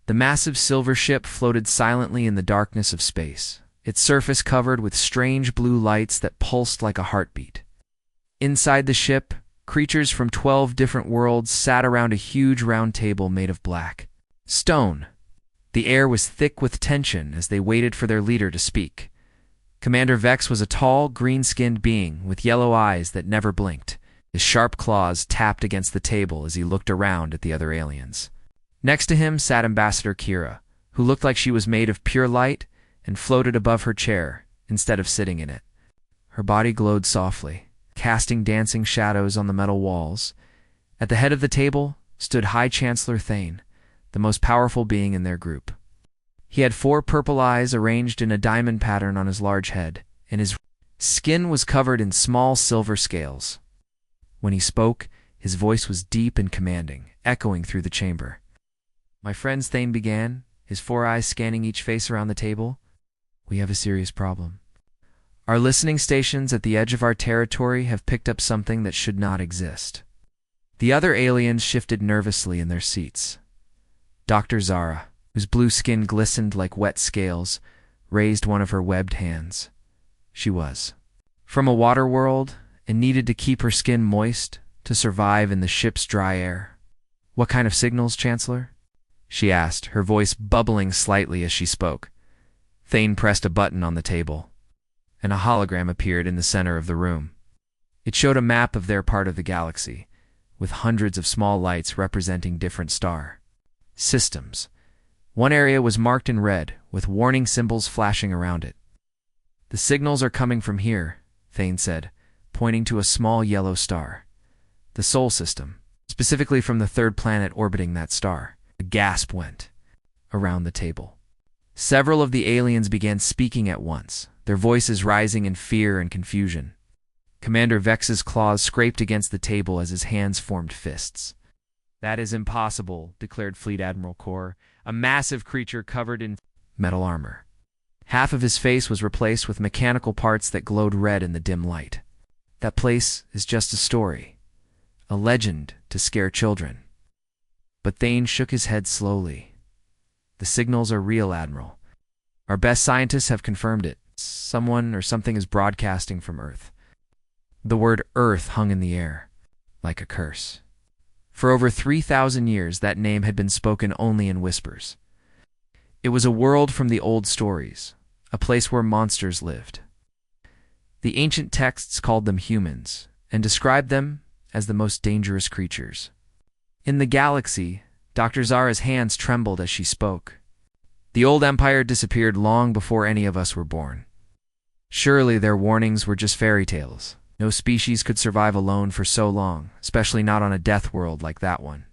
The massive silver ship floated silently in the darkness of space, its surface covered with strange blue lights that pulsed like a heartbeat. Inside the ship, creatures from 12 different worlds sat around a huge round table made of black stone. The air was thick with tension as they waited for their leader to speak. Commander Vex was a tall, green-skinned being with yellow eyes that never blinked. His sharp claws tapped against the table as he looked around at the other aliens. Next to him sat Ambassador Kira, who looked like she was made of pure light and floated above her chair instead of sitting in it. Her body glowed softly, casting dancing shadows on the metal walls. At the head of the table stood High Chancellor Thane, the most powerful being in their group. He had 4 purple eyes arranged in a diamond pattern on his large head, and his skin was covered in small silver scales. When he spoke, his voice was deep and commanding, echoing through the chamber. "My friends," Thane began, his 4 eyes scanning each face around the table, "we have a serious problem. Our listening stations at the edge of our territory have picked up something that should not exist." The other aliens shifted nervously in their seats. Dr. Zara, whose blue skin glistened like wet scales, raised one of her webbed hands. She was from a water world and needed to keep her skin moist to survive in the ship's dry air. "What kind of signals, Chancellor?" she asked, her voice bubbling slightly as she spoke. Thane pressed a button on the table, and a hologram appeared in the center of the room. It showed a map of their part of the galaxy, with hundreds of small lights representing different star systems. One area was marked in red, with warning symbols flashing around it. "The signals are coming from here," Thane said, pointing to a small yellow star. "The Sol system, specifically from the 3rd planet orbiting that star." A gasp went around the table. Several of the aliens began speaking at once, their voices rising in fear and confusion. Commander Vex's claws scraped against the table as his hands formed fists. "That is impossible," declared Fleet Admiral Kor, a massive creature covered in metal armor. Half of his face was replaced with mechanical parts that glowed red in the dim light. "That place is just a story, a legend to scare children." But Thane shook his head slowly. "The signals are real, Admiral. Our best scientists have confirmed it. Someone or something is broadcasting from Earth." The word Earth hung in the air, like a curse. For over 3,000 years, that name had been spoken only in whispers. It was a world from the old stories, a place where monsters lived. The ancient texts called them humans, and described them as the most dangerous creatures. In the galaxy, Dr. Zara's hands trembled as she spoke. "The old empire disappeared long before any of us were born. Surely their warnings were just fairy tales. No species could survive alone for so long, especially not on a death world like that one."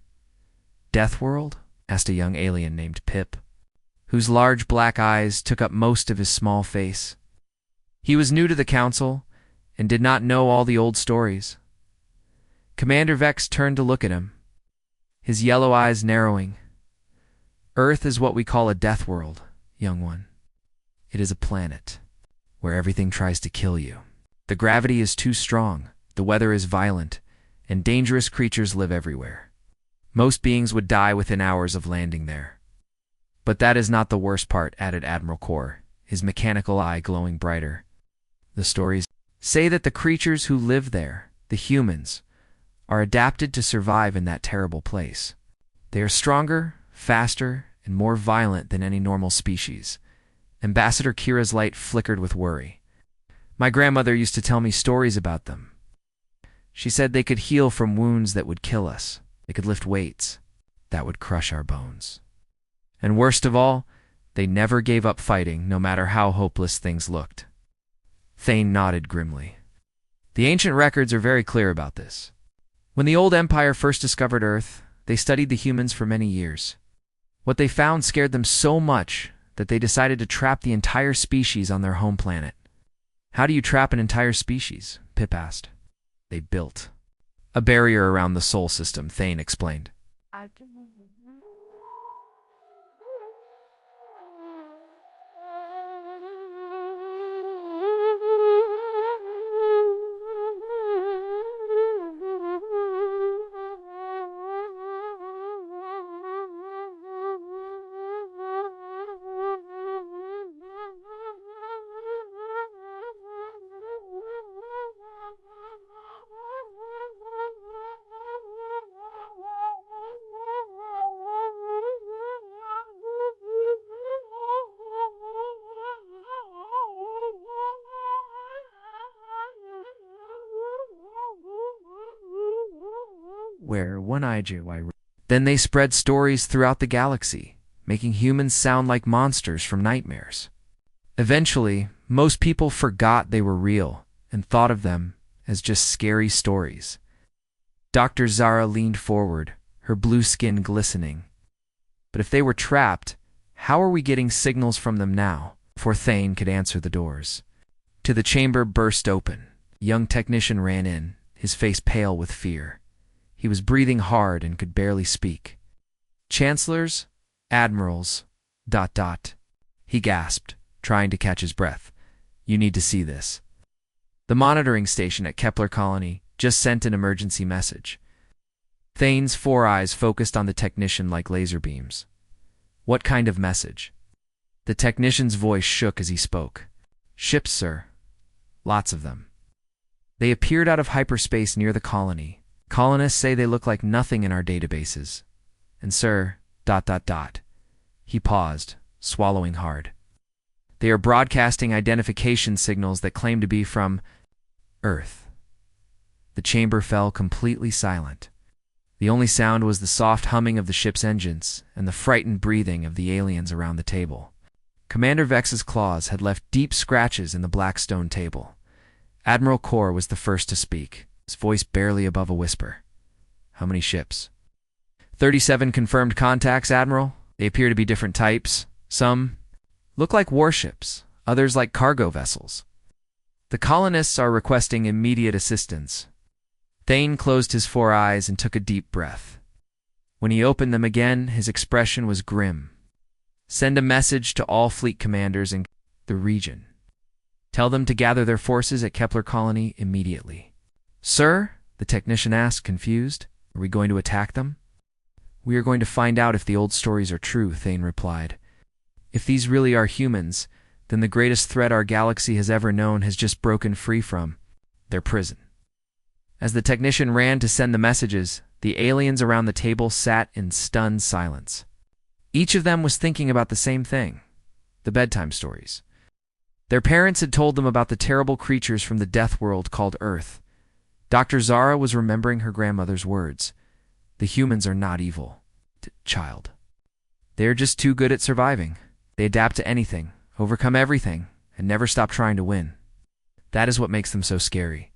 "Death world?" asked a young alien named Pip, whose large black eyes took up most of his small face. He was new to the council and did not know all the old stories. Commander Vex turned to look at him, his yellow eyes narrowing. "Earth is what we call a death world, young one. It is a planet where everything tries to kill you. The gravity is too strong, the weather is violent, and dangerous creatures live everywhere. Most beings would die within hours of landing there. But that is not the worst part," added Admiral Kor, his mechanical eye glowing brighter. "The stories say that the creatures who live there, the humans, are adapted to survive in that terrible place. They are stronger, faster, and more violent than any normal species." Ambassador Kira's light flickered with worry. "My grandmother used to tell me stories about them. She said they could heal from wounds that would kill us. They could lift weights that would crush our bones. And worst of all, they never gave up fighting, no matter how hopeless things looked." Thane nodded grimly. "The ancient records are very clear about this. When the old empire first discovered Earth, they studied the humans for many years. What they found scared them so much that they decided to trap the entire species on their home planet." "How do you trap an entire species?" Pip asked. "They built a barrier around the Sol system," Thane explained. where one HFY. Then they spread stories throughout the galaxy, making humans sound like monsters from nightmares. Eventually, most people forgot they were real and thought of them as just scary stories. Dr. Zara leaned forward, her blue skin glistening. But if they were trapped, how are we getting signals from them now? Before Thane could answer, the doors to the chamber burst open. A young technician ran in, his face pale with fear. He was breathing hard and could barely speak. Chancellors, admirals, ... He gasped, trying to catch his breath. You need to see this. The monitoring station at Kepler Colony just sent an emergency message. Thane's 4 eyes focused on the technician like laser beams. What kind of message? The technician's voice shook as he spoke. Ships, sir. Lots of them. They appeared out of hyperspace near the colony. Colonists say they look like nothing in our databases. And sir, ... He paused, swallowing hard. They are broadcasting identification signals that claim to be from Earth. The chamber fell completely silent. The only sound was the soft humming of the ship's engines and the frightened breathing of the aliens around the table. Commander Vex's claws had left deep scratches in the black stone table. Admiral Kor was the first to speak, his voice barely above a whisper. How many ships? 37 confirmed contacts, Admiral. They appear to be different types. Some look like warships, others like cargo vessels. The colonists are requesting immediate assistance. Thane closed his 4 eyes and took a deep breath. When he opened them again, his expression was grim. Send a message to all fleet commanders in the region. Tell them to gather their forces at Kepler Colony immediately. Sir? The technician asked, confused. Are we going to attack them? We are going to find out if the old stories are true, Thane replied. If these really are humans, then the greatest threat our galaxy has ever known has just broken free from their prison. As the technician ran to send the messages, the aliens around the table sat in stunned silence. Each of them was thinking about the same thing, the bedtime stories. Their parents had told them about the terrible creatures from the death world called Earth. Dr. Zara was remembering her grandmother's words. The humans are not evil, child. They are just too good at surviving. They adapt to anything, overcome everything, and never stop trying to win. That is what makes them so scary.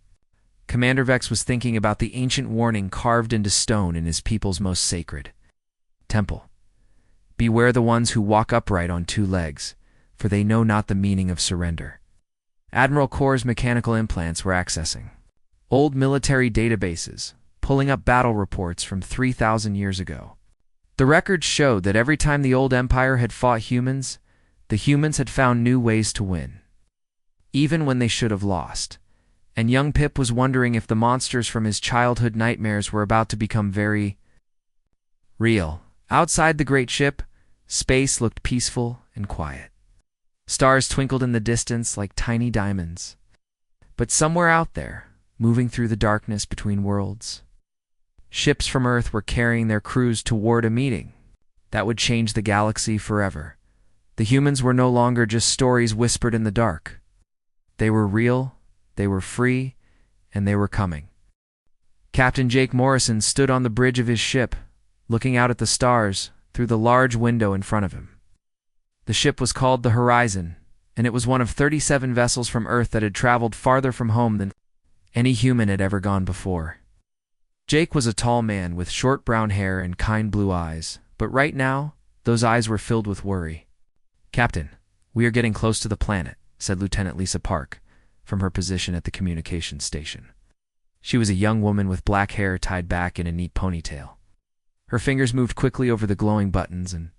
Commander Vex was thinking about the ancient warning carved into stone in his people's most sacred temple. Beware the ones who walk upright on 2 legs, for they know not the meaning of surrender. Admiral Kor's mechanical implants were accessing old military databases, pulling up battle reports from 3,000 years ago. The records showed that every time the old empire had fought humans, the humans had found new ways to win, even when they should have lost. And young Pip was wondering if the monsters from his childhood nightmares were about to become very real. Outside the great ship, space looked peaceful and quiet. Stars twinkled in the distance like tiny diamonds. But somewhere out there, moving through the darkness between worlds, ships from Earth were carrying their crews toward a meeting that would change the galaxy forever. The humans were no longer just stories whispered in the dark. They were real, they were free, and they were coming. Captain Jake Morrison stood on the bridge of his ship, looking out at the stars through the large window in front of him. The ship was called the Horizon, and it was one of 37 vessels from Earth that had traveled farther from home than any human had ever gone before. Jake was a tall man with short brown hair and kind blue eyes, but right now, those eyes were filled with worry. Captain, we are getting close to the planet, said Lieutenant Lisa Park, from her position at the communications station. She was a young woman with black hair tied back in a neat ponytail. Her fingers moved quickly over the glowing buttons and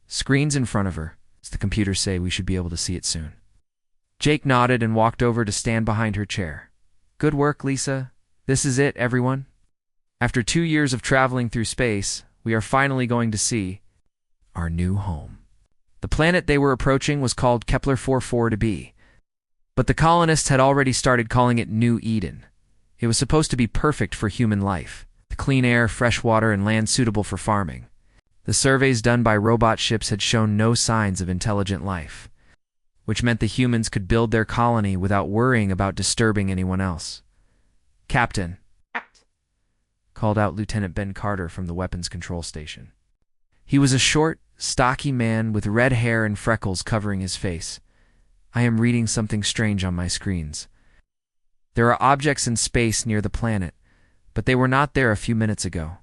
screens in front of her, as the computers say we should be able to see it soon. Jake nodded and walked over to stand behind her chair. Good work, Lisa. This is it, everyone. After 2 years of traveling through space, we are finally going to see our new home. The planet they were approaching was called Kepler 44b, but the colonists had already started calling it New Eden. It was supposed to be perfect for human life, the clean air, fresh water, and land suitable for farming. The surveys done by robot ships had shown no signs of intelligent life, which meant the humans could build their colony without worrying about disturbing anyone else. Captain, called out Lieutenant Ben Carter from the weapons control station. He was a short, stocky man with red hair and freckles covering his face. I am reading something strange on my screens. There are objects in space near the planet, but they were not there a few minutes ago.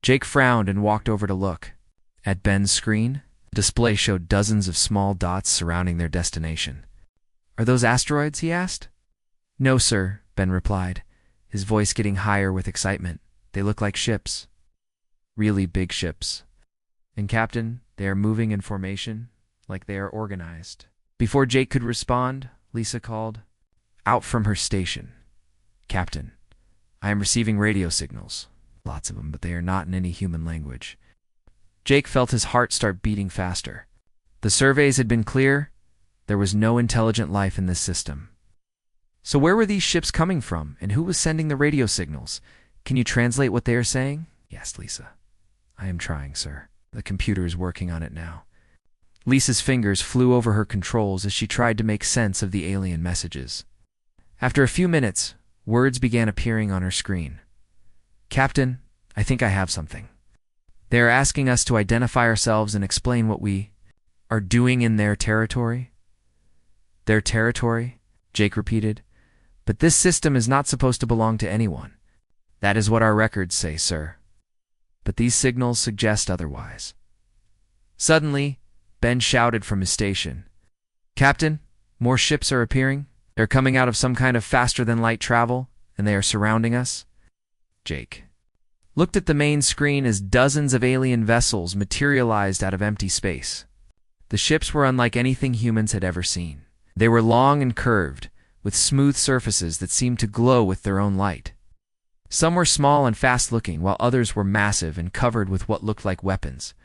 Jake frowned and walked over to look. At Ben's screen, the display showed dozens of small dots surrounding their destination. Are those asteroids? He asked. No, sir, Ben replied, his voice getting higher with excitement. They look like ships. Really big ships. And Captain, they are moving in formation, like they are organized. Before Jake could respond, Lisa called out from her station. Captain, I am receiving radio signals. Lots of them, but they are not in any human language. Jake felt his heart start beating faster. The surveys had been clear. There was no intelligent life in this system. So where were these ships coming from, and who was sending the radio signals? Can you translate what they are saying? Yes, Lisa. I am trying, sir. The computer is working on it now. Lisa's fingers flew over her controls as she tried to make sense of the alien messages. After a few minutes, words began appearing on her screen. Captain, I think I have something. They are asking us to identify ourselves and explain what we are doing in their territory. Their territory? Jake repeated. But this system is not supposed to belong to anyone. That is what our records say, sir. But these signals suggest otherwise. Suddenly, Ben shouted from his station. Captain, more ships are appearing. They're coming out of some kind of faster-than-light travel, and they are surrounding us. Jake looked at the main screen as dozens of alien vessels materialized out of empty space. The ships were unlike anything humans had ever seen. They were long and curved, with smooth surfaces that seemed to glow with their own light. Some were small and fast-looking, while others were massive and covered with what looked like weapons.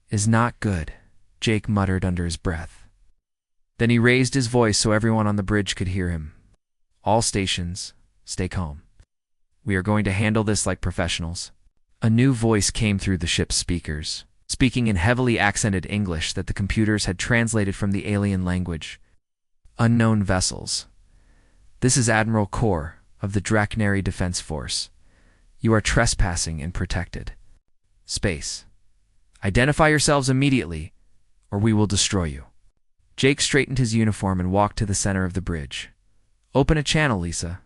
Is not good, Jake muttered under his breath. Then he raised his voice so everyone on the bridge could hear him. All stations, stay calm. We are going to handle this like professionals. A new voice came through the ship's speakers, speaking in heavily accented English that the computers had translated from the alien language. Unknown vessels. This is Admiral Kor of the Draknari Defense Force. You are trespassing and protected. Space. Identify yourselves immediately, or we will destroy you. Jake straightened his uniform and walked to the center of the bridge. Open a channel, Lisa.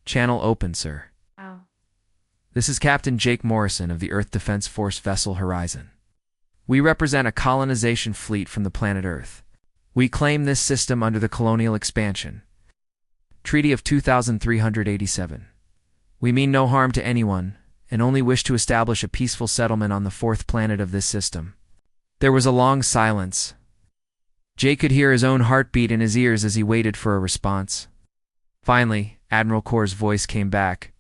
Channel open, sir. Oh. This is Captain Jake Morrison of the Earth Defense Force vessel Horizon. We represent a colonization fleet from the planet Earth. We claim this system under the colonial expansion. Treaty of 2387. We mean no harm to anyone, and only wish to establish a peaceful settlement on the fourth planet of this system. There was a long silence. Jake could hear his own heartbeat in his ears as he waited for a response. Finally, Admiral Kor's voice came back,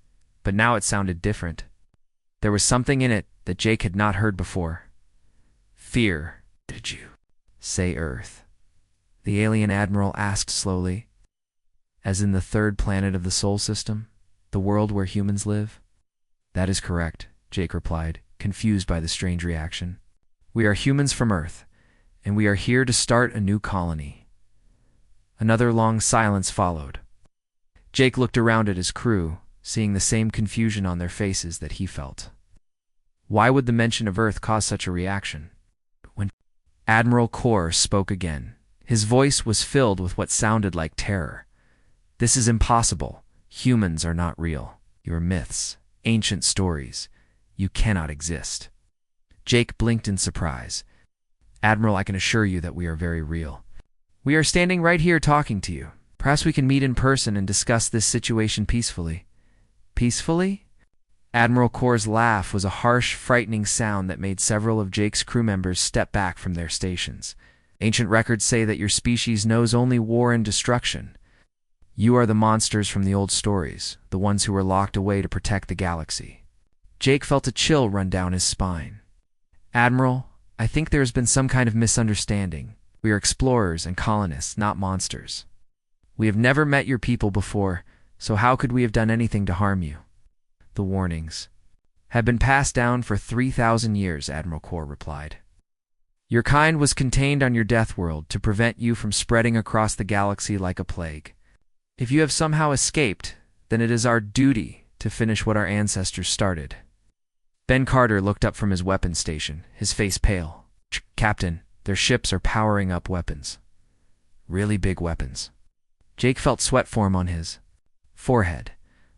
but now it sounded different. There was something in it that Jake had not heard before. Fear. Did you say Earth? The alien admiral asked slowly. As in the third planet of the Sol system, the world where humans live? That is correct, Jake replied, confused by the strange reaction. We are humans from Earth, and we are here to start a new colony. Another long silence followed. Jake looked around at his crew, seeing the same confusion on their faces that he felt. Why would the mention of Earth cause such a reaction? When Admiral Kor spoke again, his voice was filled with what sounded like terror. This is impossible. Humans are not real. You are myths, ancient stories. You cannot exist. Jake blinked in surprise. Admiral, I can assure you that we are very real. We are standing right here talking to you. Perhaps we can meet in person and discuss this situation peacefully. Peacefully? Admiral Kor's laugh was a harsh, frightening sound that made several of Jake's crew members step back from their stations. Ancient records say that your species knows only war and destruction. You are the monsters from the old stories, the ones who were locked away to protect the galaxy. Jake felt a chill run down his spine. Admiral, I think there has been some kind of misunderstanding. We are explorers and colonists, not monsters. We have never met your people before, so how could we have done anything to harm you? The warnings have been passed down for 3,000 years, Admiral Kor replied. Your kind was contained on your death world to prevent you from spreading across the galaxy like a plague. If you have somehow escaped, then it is our duty to finish what our ancestors started. Ben Carter looked up from his weapons station, his face pale. Captain, their ships are powering up weapons. Really big weapons. Jake felt sweat form on his forehead.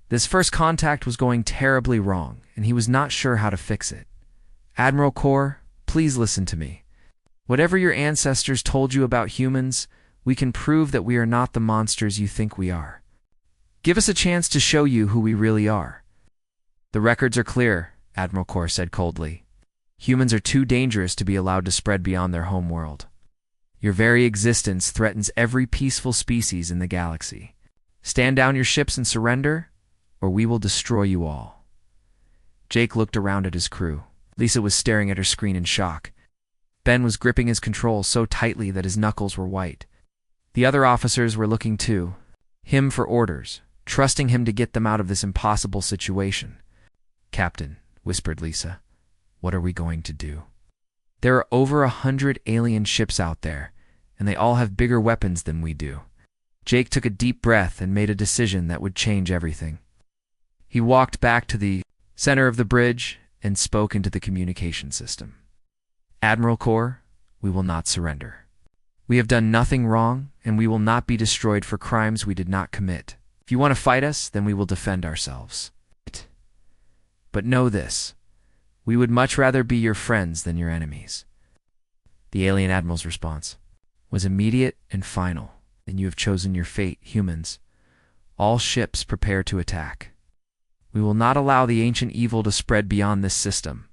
This first contact was going terribly wrong, and he was not sure how to fix it. Admiral Core, please listen to me. Whatever your ancestors told you about humans, we can prove that we are not the monsters you think we are. Give us a chance to show you who we really are. The records are clear, Admiral Core said coldly. Humans are too dangerous to be allowed to spread beyond their home world. Your very existence threatens every peaceful species in the galaxy. Stand down your ships and surrender, or we will destroy you all. Jake looked around at his crew. Lisa was staring at her screen in shock. Ben was gripping his controls so tightly that his knuckles were white. The other officers were looking too, him for orders, trusting him to get them out of this impossible situation. Captain, whispered Lisa, what are we going to do? There are over 100 alien ships out there, and they all have bigger weapons than we do. Jake took a deep breath and made a decision that would change everything. He walked back to the center of the bridge and spoke into the communication system. Admiral Core, we will not surrender. We have done nothing wrong, and we will not be destroyed for crimes we did not commit. If you want to fight us, then we will defend ourselves. But know this, we would much rather be your friends than your enemies. The alien admiral's response was immediate and final. Then you have chosen your fate, humans. All ships prepare to attack. We will not allow the ancient evil to spread beyond this system.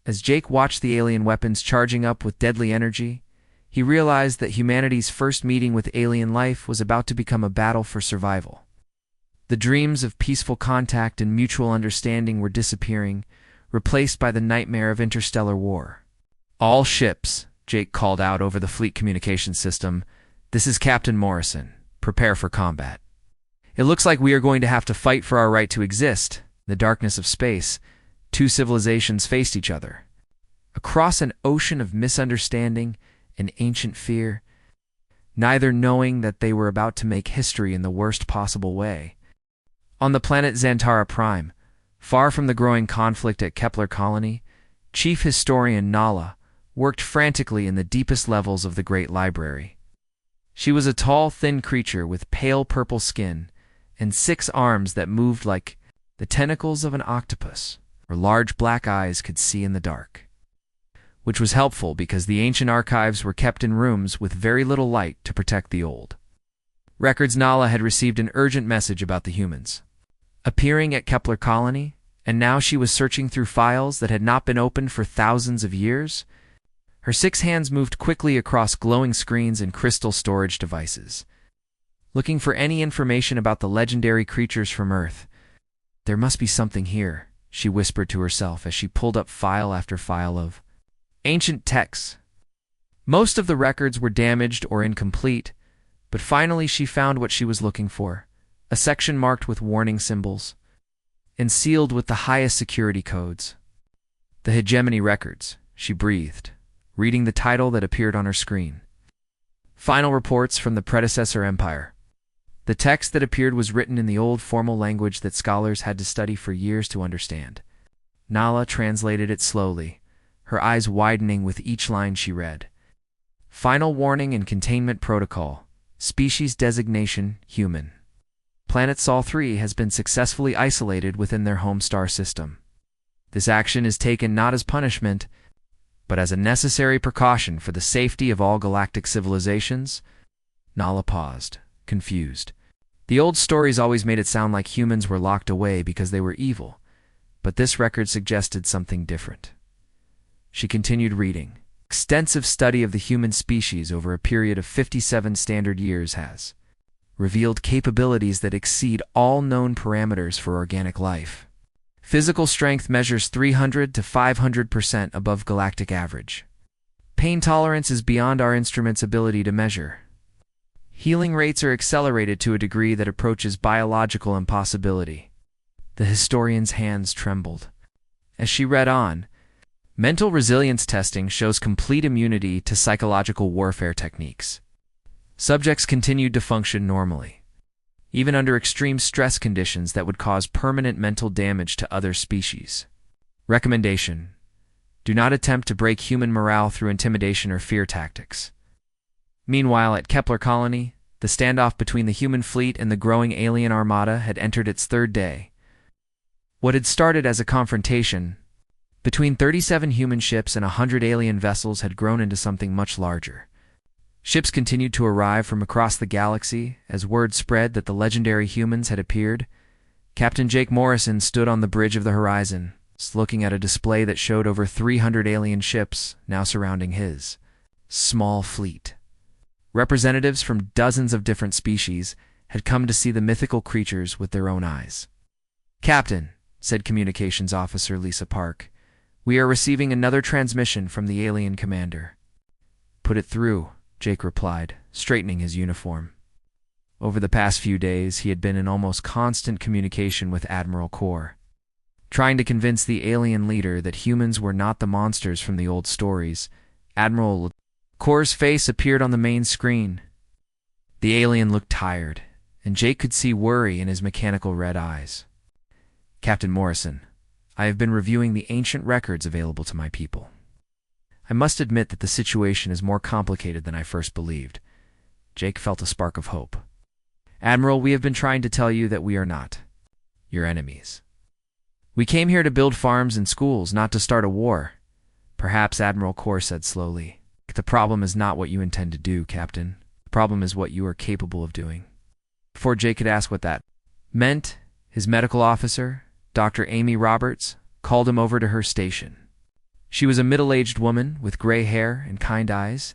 As Jake watched the alien weapons charging up with deadly energy, he realized that humanity's first meeting with alien life was about to become a battle for survival. The dreams of peaceful contact and mutual understanding were disappearing, replaced by the nightmare of interstellar war. All ships, Jake called out over the fleet communication system. This is Captain Morrison. Prepare for combat. It looks like we are going to have to fight for our right to exist. In the darkness of space, two civilizations faced each other. Across an ocean of misunderstanding and ancient fear, neither knowing that they were about to make history in the worst possible way. On the planet Xantara Prime, far from the growing conflict at Kepler Colony, Chief Historian Nala worked frantically in the deepest levels of the Great Library. She was a tall, thin creature with pale purple skin and 6 arms that moved like the tentacles of an octopus. Her large black eyes could see in the dark, which was helpful because the ancient archives were kept in rooms with very little light to protect the old records. Nala had received an urgent message about the humans appearing at Kepler Colony, and now she was searching through files that had not been opened for thousands of years. Her 6 hands moved quickly across glowing screens and crystal storage devices, looking for any information about the legendary creatures from Earth. There must be something here, she whispered to herself as she pulled up file after file of ancient texts. Most of the records were damaged or incomplete, but finally she found what she was looking for, a section marked with warning symbols and sealed with the highest security codes. The hegemony records, she breathed, reading the title that appeared on her screen. Final reports from the predecessor empire. The text that appeared was written in the old formal language that scholars had to study for years to understand. Nala translated it slowly, her eyes widening with each line she read. Final warning and containment protocol. Species designation, human. Planet Sol 3 has been successfully isolated within their home star system. This action is taken not as punishment, but as a necessary precaution for the safety of all galactic civilizations. Nala paused, confused. The old stories always made it sound like humans were locked away because they were evil, but this record suggested something different. She continued reading. Extensive study of the human species over a period of 57 standard years has revealed capabilities that exceed all known parameters for organic life. Physical strength measures 300 to 500% above galactic average. Pain tolerance is beyond our instrument's ability to measure. Healing rates are accelerated to a degree that approaches biological impossibility. The historian's hands trembled. As she read on, mental resilience testing shows complete immunity to psychological warfare techniques. Subjects continued to function normally. even under extreme stress conditions that would cause permanent mental damage to other species. Recommendation: do not attempt to break human morale through intimidation or fear tactics. Meanwhile, at Kepler Colony, the standoff between the human fleet and the growing alien armada had entered its third day. What had started as a confrontation between 37 human ships and 100 alien vessels had grown into something much larger. Ships continued to arrive from across the galaxy as word spread that the legendary humans had appeared. Captain Jake Morrison stood on the bridge of the horizon, looking at a display that showed over 300 alien ships now surrounding his small fleet. Representatives from dozens of different species had come to see the mythical creatures with their own eyes. "Captain," said Communications Officer Lisa Park, "we are receiving another transmission from the alien commander." "Put it through," Jake replied, straightening his uniform. Over the past few days, he had been in almost constant communication with Admiral Kor, trying to convince the alien leader that humans were not the monsters from the old stories. Admiral Kor's face appeared on the main screen. The alien looked tired, and Jake could see worry in his mechanical red eyes. "Captain Morrison, I have been reviewing the ancient records available to my people. I must admit that the situation is more complicated than I first believed." Jake felt a spark of hope. "Admiral, we have been trying to tell you that we are not your enemies. We came here to build farms and schools, not to start a war." "Perhaps," Admiral Kor said slowly, "the problem is not what you intend to do, Captain. The problem is what you are capable of doing." Before Jake could ask what that meant, his medical officer, Dr. Amy Roberts, called him over to her station. She was a middle-aged woman with gray hair and kind eyes,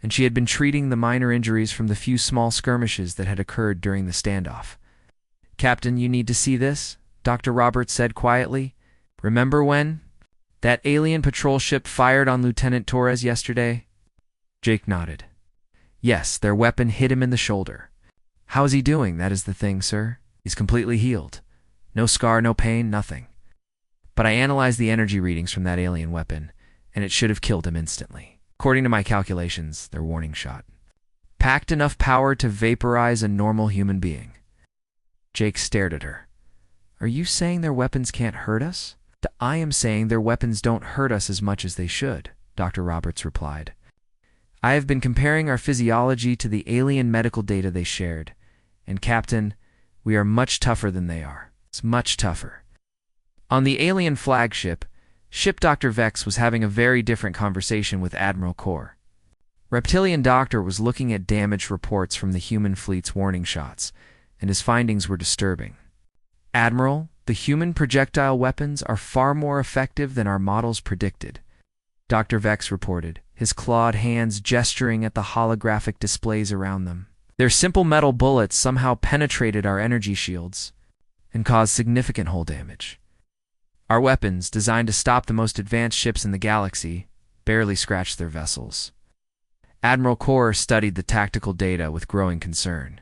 and she had been treating the minor injuries from the few small skirmishes that had occurred during the standoff. "Captain, you need to see this," Dr. Roberts said quietly. "Remember when that alien patrol ship fired on Lieutenant Torres yesterday?" Jake nodded. "Yes, their weapon hit him in the shoulder. How is he doing? That is the thing, sir. He's completely healed. No scar, no pain, nothing. But I analyzed the energy readings from that alien weapon, and it should have killed him instantly. According to my calculations, their warning shot packed enough power to vaporize a normal human being." Jake stared at her. "Are you saying their weapons can't hurt us?" "I am saying their weapons don't hurt us as much as they should," Dr. Roberts replied. "I have been comparing our physiology to the alien medical data they shared, and Captain, we are much tougher than they are. It's much tougher." On the alien flagship, Ship Dr. Vex was having a very different conversation with Admiral Kor. Reptilian Doctor was looking at damage reports from the human fleet's warning shots, and his findings were disturbing. "Admiral, the human projectile weapons are far more effective than our models predicted," Dr. Vex reported, his clawed hands gesturing at the holographic displays around them. "Their simple metal bullets somehow penetrated our energy shields and caused significant hull damage. Our weapons, designed to stop the most advanced ships in the galaxy, barely scratched their vessels." Admiral Kor studied the tactical data with growing concern.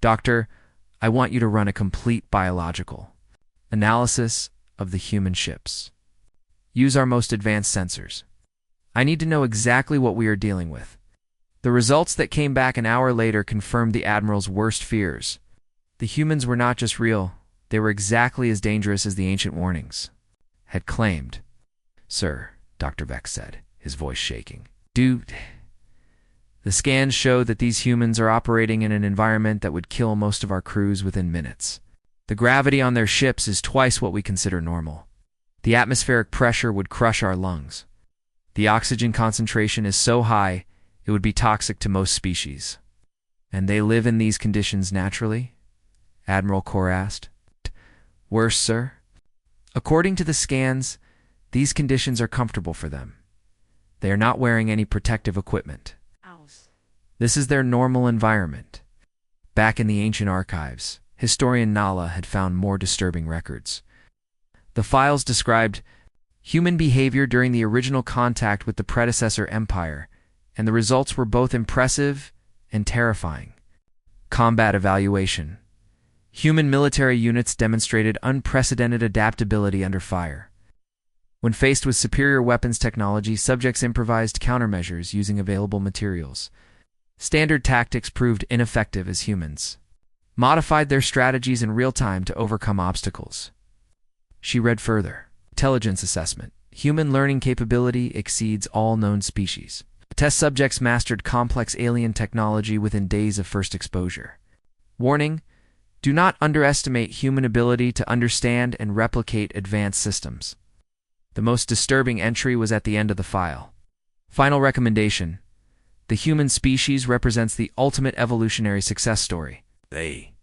"Doctor, I want you to run a complete biological analysis of the human ships. Use our most advanced sensors. I need to know exactly what we are dealing with." The results that came back an hour later confirmed the Admiral's worst fears. The humans were not just real, they were exactly as dangerous as the ancient warnings had claimed. "Sir," Dr. Vex said, his voice shaking. The scans show that these humans are operating in an environment that would kill most of our crews within minutes. The gravity on their ships is twice what we consider normal. The atmospheric pressure would crush our lungs. The oxygen concentration is so high, it would be toxic to most species." "And they live in these conditions naturally?" Admiral Kor asked. "Worse, sir. According to the scans, these conditions are comfortable for them. They are not wearing any protective equipment. This is their normal environment." Back in the ancient archives, historian Nala had found more disturbing records. The files described human behavior during the original contact with the predecessor empire, and the results were both impressive and terrifying. Combat evaluation. Human military units demonstrated unprecedented adaptability under fire. When faced with superior weapons technology, subjects improvised countermeasures using available materials. Standard tactics proved ineffective as humans modified their strategies in real time to overcome obstacles. She read further. Intelligence assessment. Human learning capability exceeds all known species. Test subjects mastered complex alien technology within days of first exposure. Warning: do not underestimate human ability to understand and replicate advanced systems. The most disturbing entry was at the end of the file. Final recommendation: the human species represents the ultimate evolutionary success story. They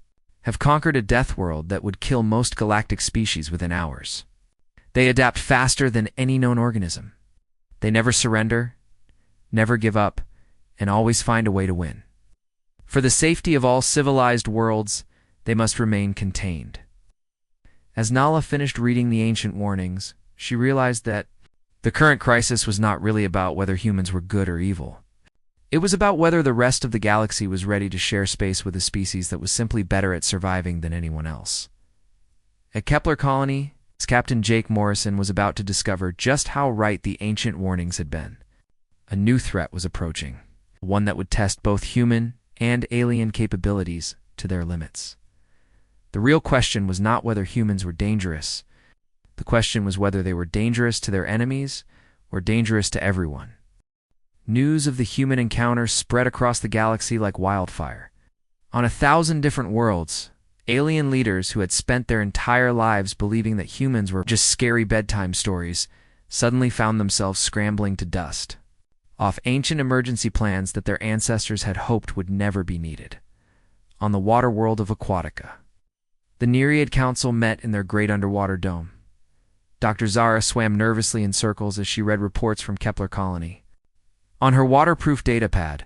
have conquered a death world that would kill most galactic species within hours. They adapt faster than any known organism. They never surrender, never give up, and always find a way to win. For the safety of all civilized worlds, they must remain contained. As Nala finished reading the ancient warnings, she realized that the current crisis was not really about whether humans were good or evil. It was about whether the rest of the galaxy was ready to share space with a species that was simply better at surviving than anyone else. At Kepler Colony, Captain Jake Morrison was about to discover just how right the ancient warnings had been. A new threat was approaching, one that would test both human and alien capabilities to their limits. The real question was not whether humans were dangerous. The question was whether they were dangerous to their enemies or dangerous to everyone. News of the human encounter spread across the galaxy like wildfire. On 1,000 different worlds, alien leaders who had spent their entire lives believing that humans were just scary bedtime stories suddenly found themselves scrambling to dust off ancient emergency plans that their ancestors had hoped would never be needed. On the water world of Aquatica, the Nereid Council met in their great underwater dome. Dr. Zara swam nervously in circles as she read reports from Kepler Colony. On her waterproof datapad,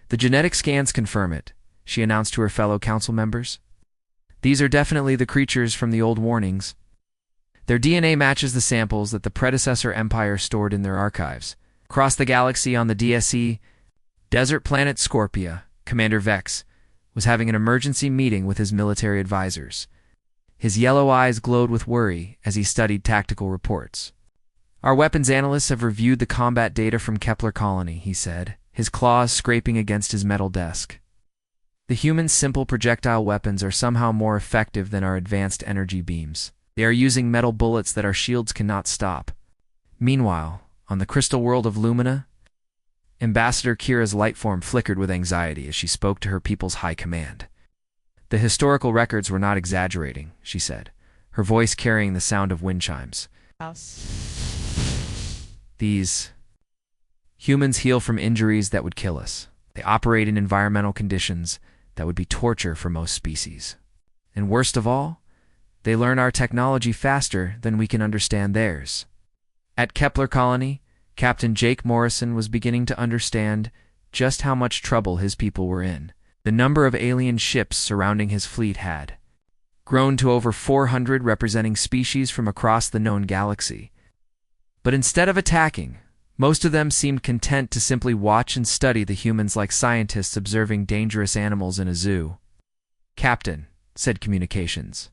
"The genetic scans confirm it," she announced to her fellow council members. "These are definitely the creatures from the old warnings. Their DNA matches the samples that the predecessor empire stored in their archives." Across the galaxy on the DSE, desert planet Scorpia, Commander Vex was having an emergency meeting with his military advisors. His yellow eyes glowed with worry as he studied tactical reports. "Our weapons analysts have reviewed the combat data from Kepler Colony," he said, his claws scraping against his metal desk. "The humans' simple projectile weapons are somehow more effective than our advanced energy beams. They are using metal bullets that our shields cannot stop." Meanwhile, on the crystal world of Lumina, Ambassador Kira's light form flickered with anxiety as she spoke to her people's high command. "The historical records were not exaggerating," she said, her voice carrying the sound of wind chimes. "These humans heal from injuries that would kill us. They operate in environmental conditions that would be torture for most species. And worst of all, they learn our technology faster than we can understand theirs." At Kepler Colony, Captain Jake Morrison was beginning to understand just how much trouble his people were in. The number of alien ships surrounding his fleet had grown to over 400, representing species from across the known galaxy. But instead of attacking, most of them seemed content to simply watch and study the humans like scientists observing dangerous animals in a zoo. "Captain," said Communications.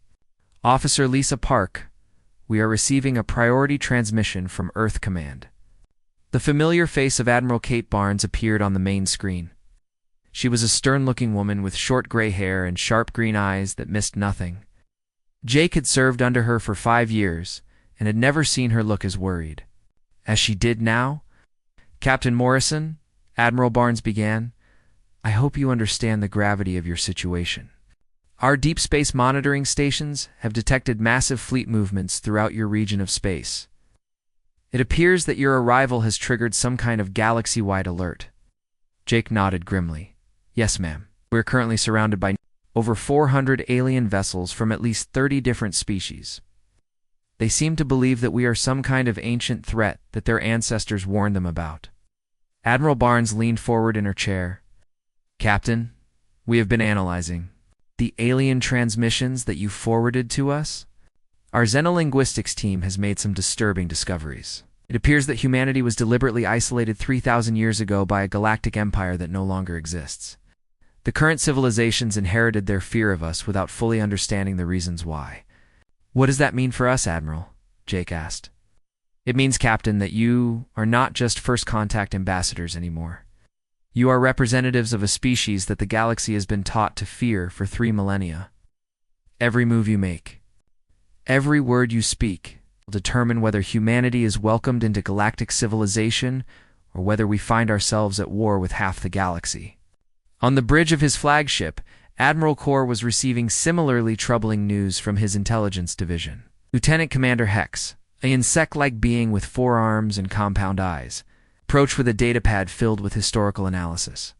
"Officer Lisa Park, we are receiving a priority transmission from Earth Command." The familiar face of Admiral Kate Barnes appeared on the main screen. She was a stern-looking woman with short gray hair and sharp green eyes that missed nothing. Jake had served under her for 5 years and had never seen her look as worried as she did now. "Captain Morrison," Admiral Barnes began, "I hope you understand the gravity of your situation. Our deep space monitoring stations have detected massive fleet movements throughout your region of space. It appears that your arrival has triggered some kind of galaxy-wide alert." Jake nodded grimly. "Yes, ma'am. We're currently surrounded by over 400 alien vessels from at least 30 different species. They seem to believe that we are some kind of ancient threat that their ancestors warned them about." Admiral Barnes leaned forward in her chair. "Captain, we have been analyzing the alien transmissions that you forwarded to us. Our xenolinguistics team has made some disturbing discoveries. It appears that humanity was deliberately isolated 3,000 years ago by a galactic empire that no longer exists. The current civilizations inherited their fear of us without fully understanding the reasons why." "What does that mean for us, Admiral?" Jake asked. "It means, Captain, that you are not just first contact ambassadors anymore. You are representatives of a species that the galaxy has been taught to fear for 3 millennia. Every move you make, every word you speak, will determine whether humanity is welcomed into galactic civilization or whether we find ourselves at war with half the galaxy. On the bridge of his flagship, Admiral Kor was receiving similarly troubling news from his intelligence division. Lieutenant Commander Hex, an insect-like being with 4 arms and compound eyes, approached with a datapad filled with historical analysis.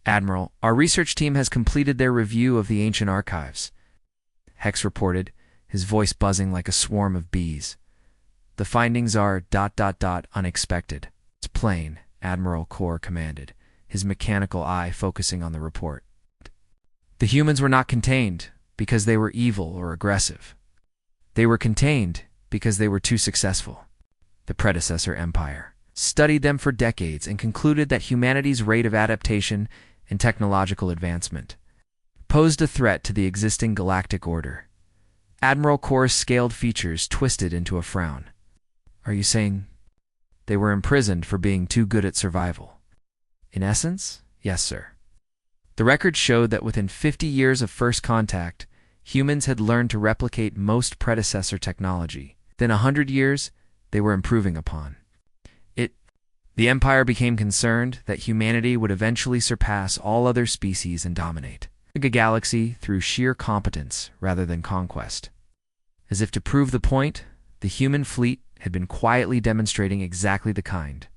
Admiral, our research team has completed their review of the ancient archives, Hex reported, his voice buzzing like a swarm of bees. The findings are ... unexpected. It's plain, Admiral Kor commanded, his mechanical eye focusing on the report. The humans were not contained because they were evil or aggressive. They were contained because they were too successful. The predecessor empire studied them for decades and concluded that humanity's rate of adaptation and technological advancement posed a threat to the existing galactic order. Admiral Kor's scaled features twisted into a frown. Are you saying they were imprisoned for being too good at survival? In essence, yes, sir. The records showed that within 50 years of first contact, humans had learned to replicate most predecessor technology. Then 100 years, they were improving upon. The Empire became concerned that humanity would eventually surpass all other species and dominate the galaxy through sheer competence rather than conquest. As if to prove the point, the human fleet had been quietly demonstrating exactly the kind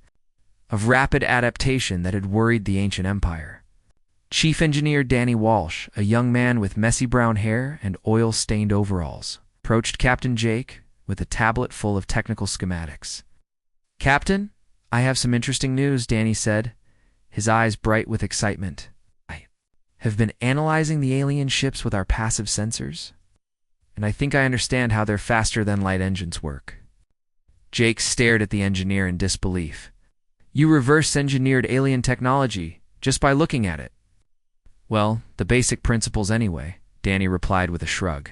of rapid adaptation that had worried the ancient empire. Chief Engineer Danny Walsh, a young man with messy brown hair and oil-stained overalls, approached Captain Jake with a tablet full of technical schematics. Captain, I have some interesting news, Danny said, his eyes bright with excitement. I have been analyzing the alien ships with our passive sensors, and I think I understand how their faster-than-light engines work. Jake stared at the engineer in disbelief. You reverse-engineered alien technology just by looking at it. Well, the basic principles anyway, Danny replied with a shrug.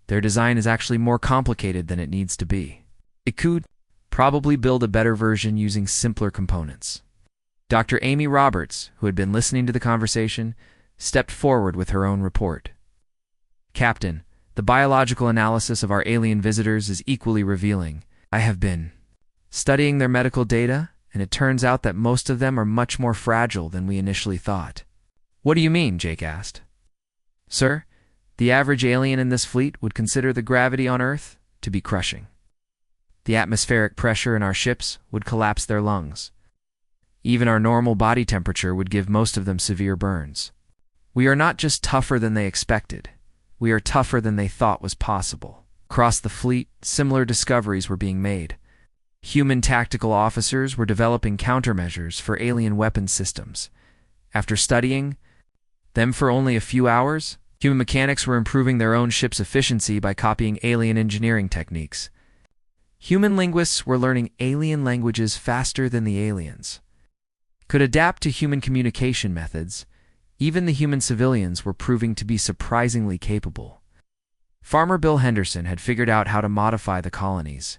Their design is actually more complicated than it needs to be. It could probably build a better version using simpler components. Dr. Amy Roberts, who had been listening to the conversation, stepped forward with her own report. Captain, the biological analysis of our alien visitors is equally revealing. I have been studying their medical data, and it turns out that most of them are much more fragile than we initially thought. What do you mean? Jake asked. Sir, the average alien in this fleet would consider the gravity on Earth to be crushing. The atmospheric pressure in our ships would collapse their lungs. Even our normal body temperature would give most of them severe burns. We are not just tougher than they expected. We are tougher than they thought was possible. Across the fleet, similar discoveries were being made. Human tactical officers were developing countermeasures for alien weapons systems. After studying them for only a few hours, human mechanics were improving their own ship's efficiency by copying alien engineering techniques. Human linguists were learning alien languages faster than the aliens. Could adapt to human communication methods. Even the human civilians were proving to be surprisingly capable. Farmer Bill Henderson had figured out how to modify the colonies.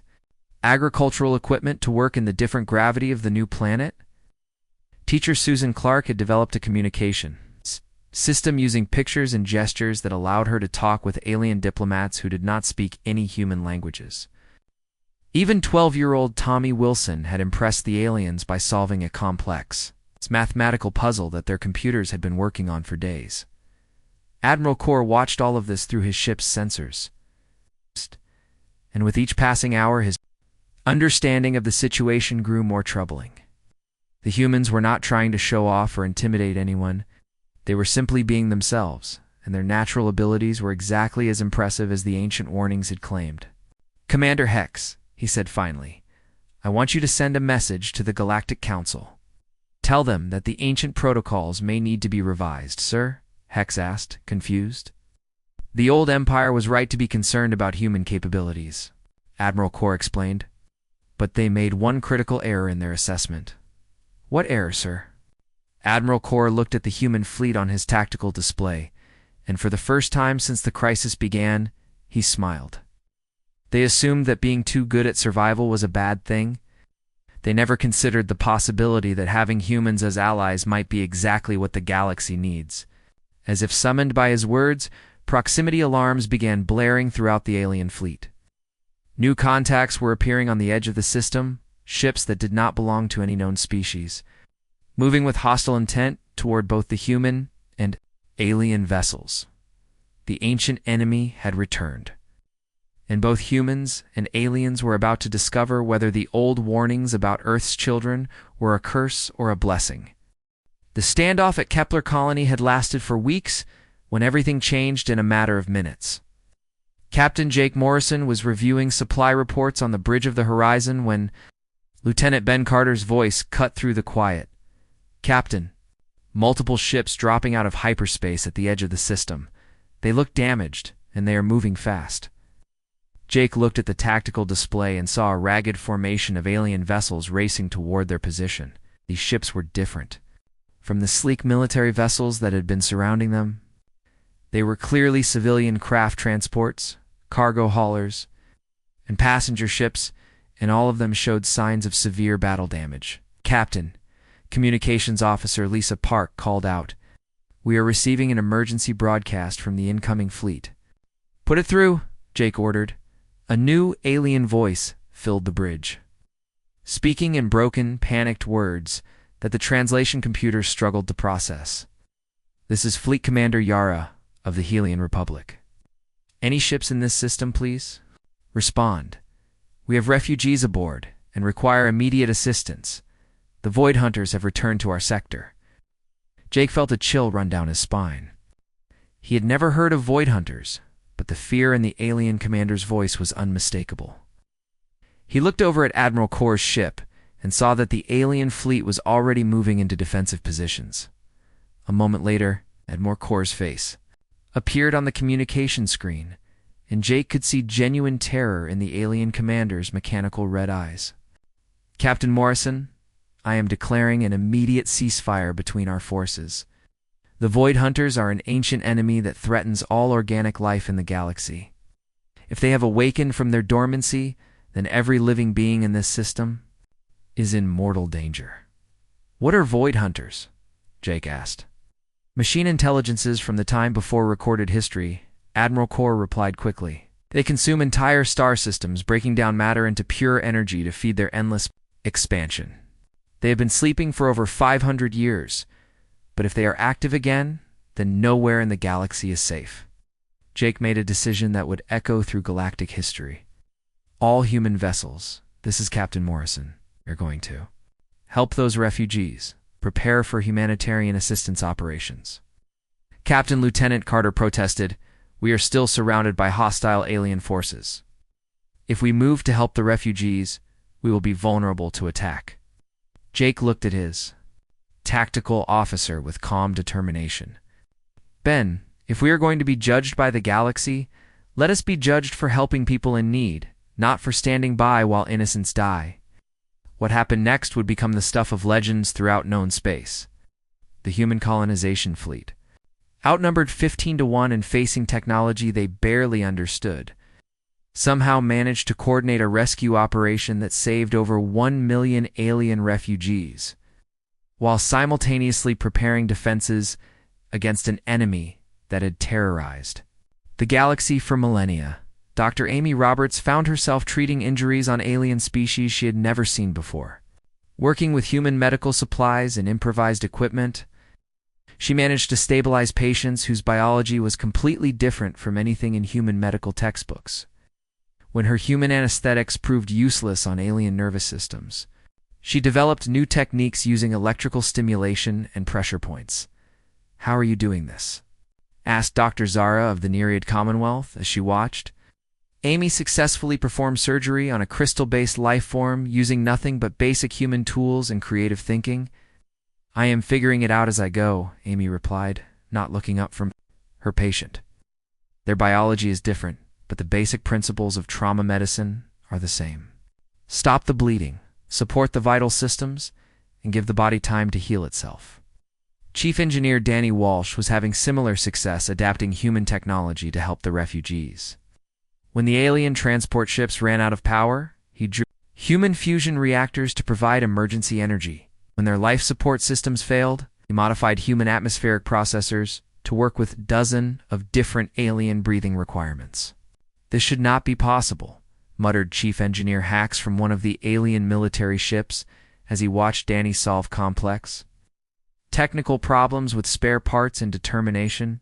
Agricultural equipment to work in the different gravity of the new planet. Teacher Susan Clark had developed a communication system using pictures and gestures that allowed her to talk with alien diplomats who did not speak any human languages. Even 12-year-old Tommy Wilson had impressed the aliens by solving a complex mathematical puzzle that their computers had been working on for days. Admiral Kor watched all of this through his ship's sensors. And with each passing hour, his understanding of the situation grew more troubling. The humans were not trying to show off or intimidate anyone. They were simply being themselves, and their natural abilities were exactly as impressive as the ancient warnings had claimed. Commander Hex, he said finally, I want you to send a message to the Galactic Council. Tell them that the ancient protocols may need to be revised, sir, Hex asked, confused. The old Empire was right to be concerned about human capabilities, Admiral Kor explained. But they made one critical error in their assessment. What error, sir? Admiral Kor looked at the human fleet on his tactical display, and for the first time since the crisis began, he smiled. They assumed that being too good at survival was a bad thing. They never considered the possibility that having humans as allies might be exactly what the galaxy needs. As if summoned by his words, proximity alarms began blaring throughout the alien fleet. New contacts were appearing on the edge of the system, ships that did not belong to any known species, moving with hostile intent toward both the human and alien vessels. The ancient enemy had returned, and both humans and aliens were about to discover whether the old warnings about Earth's children were a curse or a blessing. The standoff at Kepler Colony had lasted for weeks when everything changed in a matter of minutes. Captain Jake Morrison was reviewing supply reports on the bridge of the horizon when Lieutenant Ben Carter's voice cut through the quiet. "Captain, multiple ships dropping out of hyperspace at the edge of the system. They look damaged, and they are moving fast." Jake looked at the tactical display and saw a ragged formation of alien vessels racing toward their position. These ships were different from the sleek military vessels that had been surrounding them. They were clearly civilian craft transports, cargo haulers, and passenger ships, and all of them showed signs of severe battle damage. "Captain," Communications Officer Lisa Park called out, "We are receiving an emergency broadcast from the incoming fleet." "Put it through," Jake ordered. A new alien voice filled the bridge, speaking in broken, panicked words that the translation computer struggled to process. "This is Fleet Commander Yara of the Helian Republic. Any ships in this system, please? Respond. We have refugees aboard and require immediate assistance. The Void Hunters have returned to our sector." Jake felt a chill run down his spine. He had never heard of Void Hunters, but the fear in the alien commander's voice was unmistakable. He looked over at Admiral Kor's ship and saw that the alien fleet was already moving into defensive positions. A moment later, Admiral Kor's face appeared on the communication screen, and Jake could see genuine terror in the alien commander's mechanical red eyes. "Captain Morrison, I am declaring an immediate ceasefire between our forces. The Void Hunters are an ancient enemy that threatens all organic life in the galaxy. If they have awakened from their dormancy, then every living being in this system is in mortal danger." "What are Void Hunters?" Jake asked. "Machine intelligences from the time before recorded history," Admiral Kor replied quickly. "They consume entire star systems, breaking down matter into pure energy to feed their endless expansion. They have been sleeping for over 500 years, but if they are active again, then nowhere in the galaxy is safe." Jake made a decision that would echo through galactic history. "All human vessels, this is Captain Morrison, are going to help those refugees. Prepare for humanitarian assistance operations." Captain Lieutenant Carter protested, "We are still surrounded by hostile alien forces. If we move to help the refugees, we will be vulnerable to attack." Jake looked at his tactical officer with calm determination. "Ben, if we are going to be judged by the galaxy, let us be judged for helping people in need, not for standing by while innocents die." What happened next would become the stuff of legends throughout known space. The human colonization fleet, outnumbered 15-1 and facing technology they barely understood, somehow managed to coordinate a rescue operation that saved over 1 million alien refugees, while simultaneously preparing defenses against an enemy that had terrorized the galaxy for millennia. Dr. Amy Roberts found herself treating injuries on alien species she had never seen before. Working with human medical supplies and improvised equipment, she managed to stabilize patients whose biology was completely different from anything in human medical textbooks. When her human anesthetics proved useless on alien nervous systems, she developed new techniques using electrical stimulation and pressure points. "How are you doing this?" asked Dr. Zara of the Nereid Commonwealth as she watched. Amy successfully performed surgery on a crystal-based life form using nothing but basic human tools and creative thinking. "I am figuring it out as I go," Amy replied, not looking up from her patient. "Their biology is different, but the basic principles of trauma medicine are the same. Stop the bleeding, support the vital systems, and give the body time to heal itself." Chief Engineer Danny Walsh was having similar success adapting human technology to help the refugees. When the alien transport ships ran out of power, he drew human fusion reactors to provide emergency energy. When their life support systems failed, they modified human atmospheric processors to work with dozens of different alien breathing requirements. This should not be possible, muttered Chief Engineer Hax from one of the alien military ships as he watched Danny solve complex technical problems with spare parts and determination.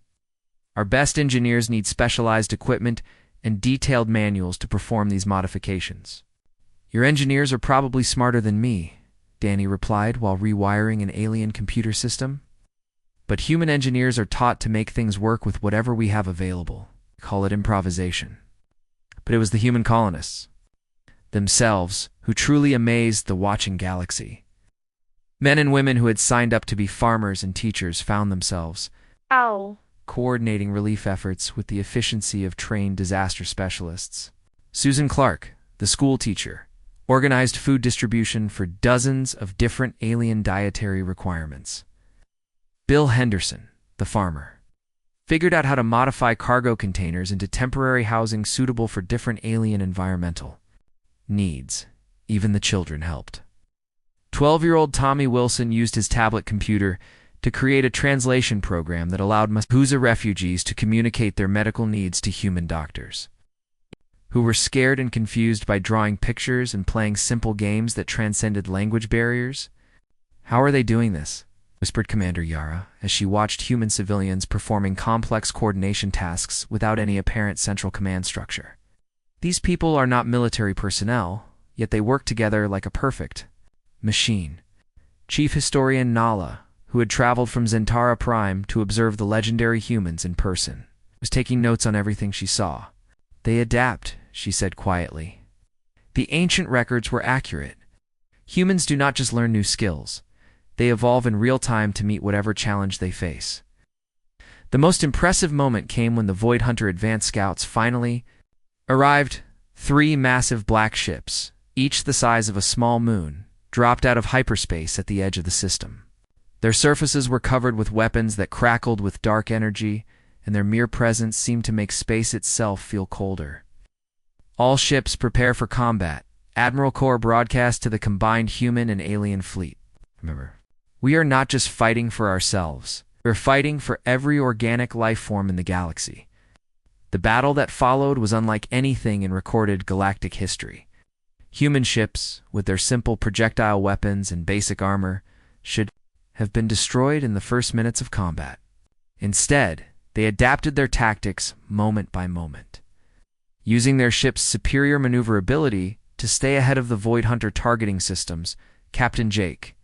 Our best engineers need specialized equipment and detailed manuals to perform these modifications. Your engineers are probably smarter than me, Danny replied while rewiring an alien computer system. But human engineers are taught to make things work with whatever we have available. Call it improvisation. But it was the human colonists themselves who truly amazed the watching galaxy. Men and women who had signed up to be farmers and teachers found themselves coordinating relief efforts with the efficiency of trained disaster specialists. Susan Clark, the school teacher, organized food distribution for dozens of different alien dietary requirements. Bill Henderson, the farmer, figured out how to modify cargo containers into temporary housing suitable for different alien environmental needs. Even the children helped. 12-year-old Tommy Wilson used his tablet computer to create a translation program that allowed Mahuza refugees to communicate their medical needs to human doctors, who were scared and confused by drawing pictures and playing simple games that transcended language barriers. "How are they doing this?" whispered Commander Yara as she watched human civilians performing complex coordination tasks without any apparent central command structure. These people are not military personnel, yet they work together like a perfect machine. Chief Historian Nala, who had traveled from Zentara Prime to observe the legendary humans in person, was taking notes on everything she saw. "They adapt," she said quietly. The ancient records were accurate. Humans do not just learn new skills. They evolve in real time to meet whatever challenge they face. The most impressive moment came when the Void Hunter advanced scouts finally arrived. 3 massive black ships, each the size of a small moon, dropped out of hyperspace at the edge of the system. Their surfaces were covered with weapons that crackled with dark energy, and their mere presence seemed to make space itself feel colder. "All ships prepare for combat," Admiral Kor broadcast to the combined human and alien fleet. "Remember, we are not just fighting for ourselves. We're fighting for every organic life form in the galaxy." The battle that followed was unlike anything in recorded galactic history. Human ships, with their simple projectile weapons and basic armor, should have been destroyed in the first minutes of combat. Instead, they adapted their tactics moment by moment, using their ship's superior maneuverability to stay ahead of the Void Hunter targeting systems. Captain Jake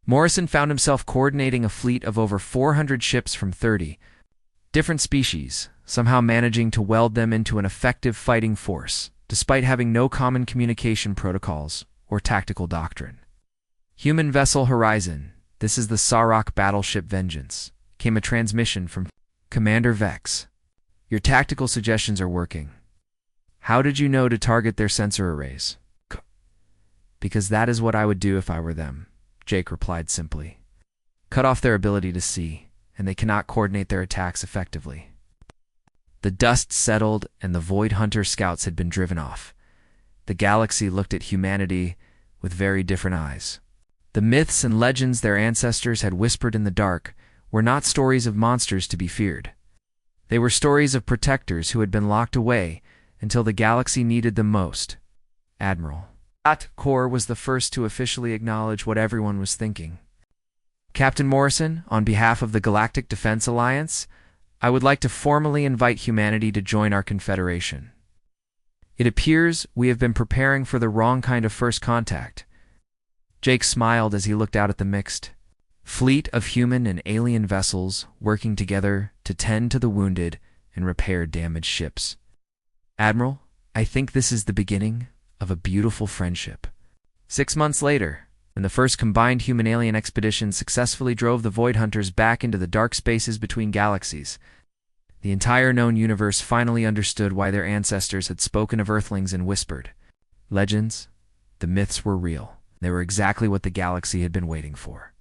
Morrison found himself coordinating a fleet of over 400 ships from 30 different species, somehow managing to weld them into an effective fighting force, despite having no common communication protocols or tactical doctrine. "Human Vessel Horizon, this is the Sarok battleship Vengeance," came a transmission from Commander Vex. "Your tactical suggestions are working. How did you know to target their sensor arrays?" "Because that is what I would do if I were them," Jake replied simply. "Cut off their ability to see, and they cannot coordinate their attacks effectively." The dust settled and the Void Hunter scouts had been driven off. The galaxy looked at humanity with very different eyes. The myths and legends their ancestors had whispered in the dark were not stories of monsters to be feared. They were stories of protectors who had been locked away until the galaxy needed them most. Admiral Kor was the first to officially acknowledge what everyone was thinking. "Captain Morrison, on behalf of the Galactic Defense Alliance, I would like to formally invite humanity to join our confederation. It appears we have been preparing for the wrong kind of first contact." Jake smiled as he looked out at the mixed fleet of human and alien vessels working together to tend to the wounded and repair damaged ships. "Admiral, I think this is the beginning of a beautiful friendship." 6 months later, when the first combined human-alien expedition successfully drove the Void Hunters back into the dark spaces between galaxies, the entire known universe finally understood why their ancestors had spoken of Earthlings and whispered legends. The myths were real. They were exactly what the galaxy had been waiting for.